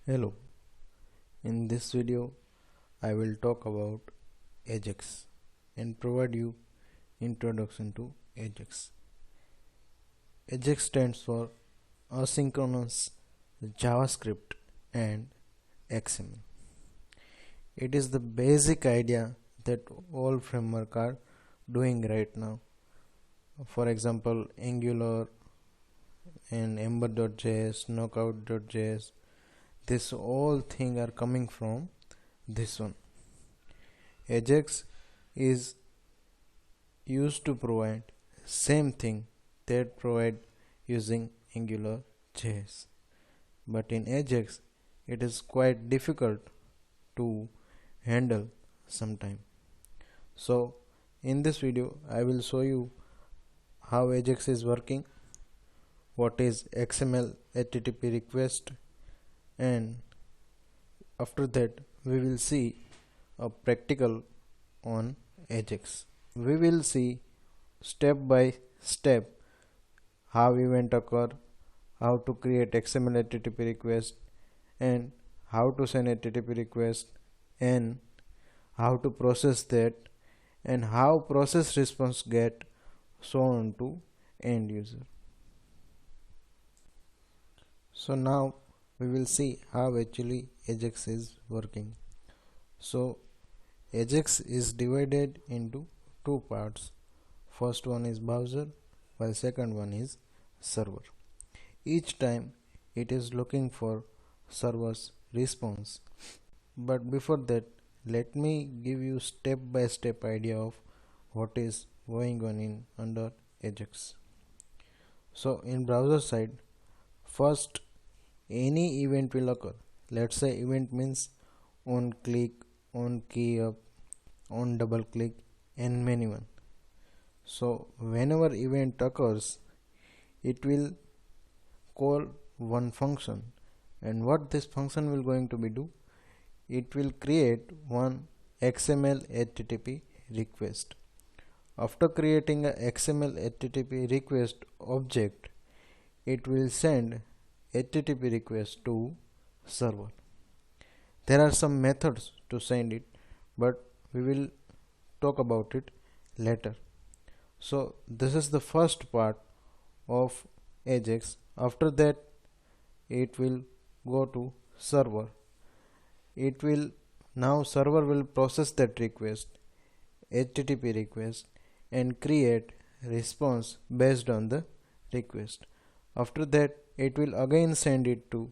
Hello, in this video I will talk about Ajax and provide you introduction to Ajax. Ajax stands for Asynchronous JavaScript and XML. It is the basic idea that all frameworks are doing right now. For example, Angular and Ember.js, Knockout.js, this all thing are coming from this one. Ajax is used to provide same thing that provide using AngularJS, but in Ajax it is quite difficult to handle sometime. So in this video I will show you how Ajax is working, what is XML HTTP request, and after that we will see a practical on Ajax. We will see step by step how event occur, how to create XML HTTP request, and how to send HTTP request, and how to process that, and how process response get shown to end user. So now we will see how actually Ajax is working. So Ajax is divided into two parts. First one is browser, while second one is server. Each time it is looking for server's response. But before that, let me give you step by step idea of what is going on in under Ajax. So in browser side, first any event will occur. Let's say event means on click, on key up, on double click, and many one. So whenever event occurs, it will call one function, and what this function will going to be do, it will create one XML HTTP request. After creating a XML HTTP request object, it will send HTTP request to server. There are some methods to send it, but we will talk about it later. So this is the first part of Ajax. After that it will go to server. It will now server will process that request, HTTP request, and create response based on the request. After that it will again send it to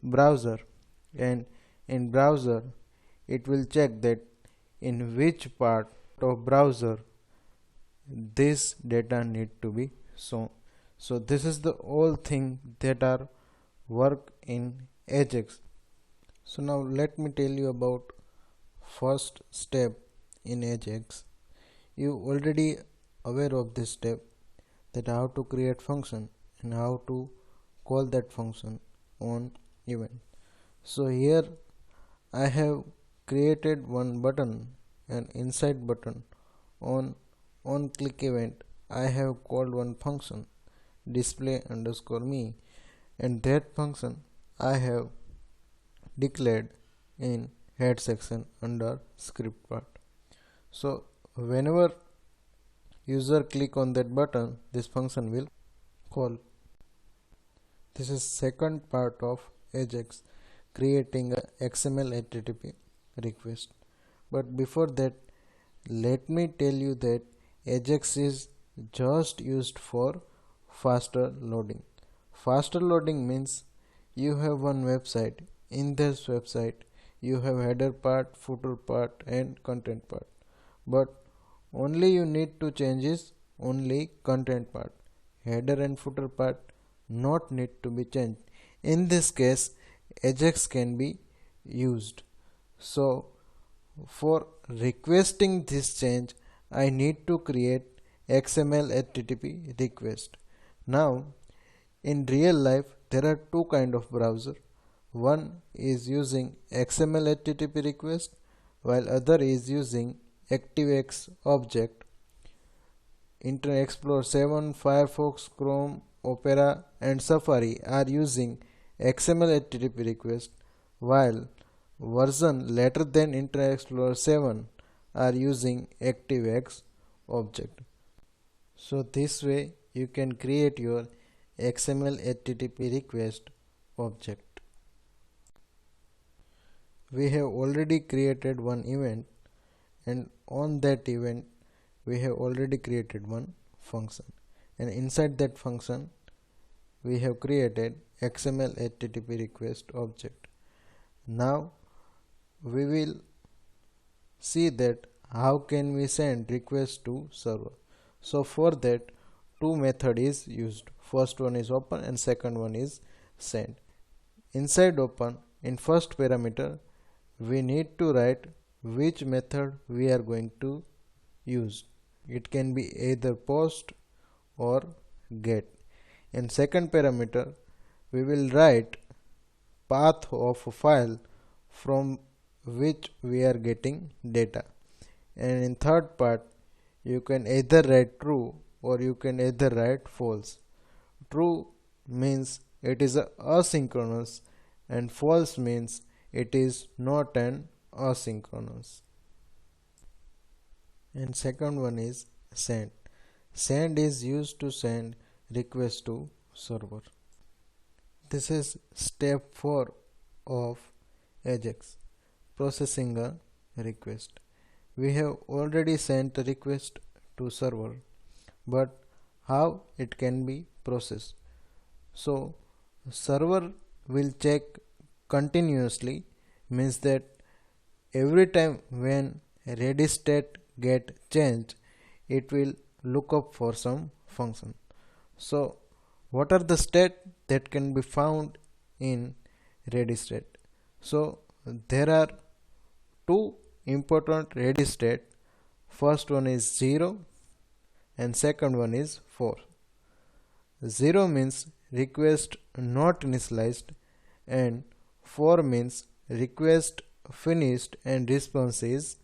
browser, and in browser it will check that in which part of browser this data need to be shown. So this is the all thing that are work in Ajax. So now let me tell you about first step in Ajax. You already aware of this step, that how to create function and how to call that function on event. So here I have created one button, an inside button. On click event I have called one function display_me, and that function I have declared in head section under script part. So whenever user click on that button, this function will call. This is second part of Ajax, creating a XML HTTP request. But before that, let me tell you that Ajax is just used for faster loading. Faster loading means you have one website. In this website you have header part, footer part, and content part, but only you need to change is only content part. Header and footer part not need to be changed. In this case Ajax can be used. So for requesting this change I need to create XML HTTP request. Now in real life there are two kind of browser. One is using XML HTTP request, while other is using ActiveX object. Internet Explorer 7, Firefox, Chrome, Opera, and Safari are using XML HTTP request, while version later than Internet Explorer 7 are using ActiveX object. So this way you can create your XML HTTP request object. We have already created one event, and on that event we have already created one function, and inside that function we have created XML HTTP request object. Now we will see that how can we send request to server. So for that, two method is used. First one is open and second one is send. Inside open, in first parameter we need to write which method we are going to use. It can be either post or get. In second parameter we will write path of a file from which we are getting data, and in third part you can either write true or you can either write false. True means it is a asynchronous and false means it is not an asynchronous. And second one is send. Send is used to send request to server. This is step 4 of Ajax, processing a request. We have already sent a request to server, but how it can be processed? So server will check continuously, means that every time when ready state get changed, it will look up for some function. So what are the state that can be found in ready state? So there are two important ready state. First one is 0 and second one is 4. 0 means request not initialized and 4 means request finished and response is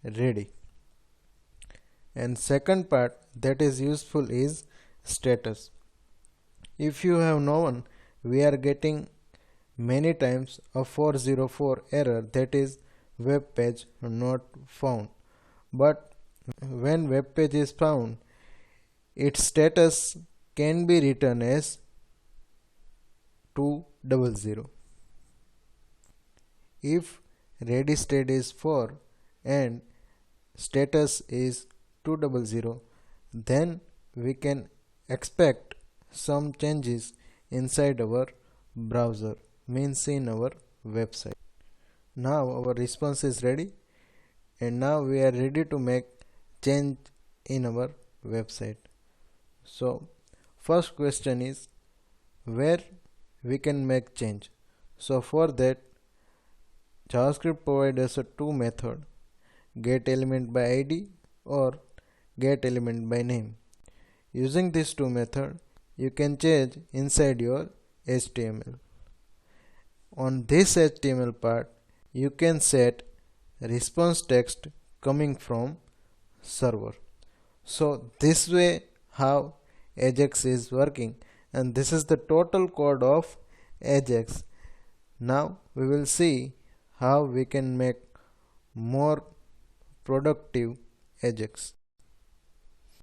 ready. And second part that is useful is status. If you have known, we are getting many times a 404 error, that is web page not found. But when web page is found, its status can be written as 200. If ready state is 4 and status is 200, then we can expect some changes inside our browser, means in our website. Now our response is ready, and now we are ready to make change in our website. So first question is where we can make change. So for that, JavaScript provides us a two method, get element by ID or get element by name. Using these two methods, you can change inside your HTML. On this HTML part, you can set response text coming from server. So this way how Ajax is working, and this is the total code of Ajax. Now we will see how we can make more productive Ajax.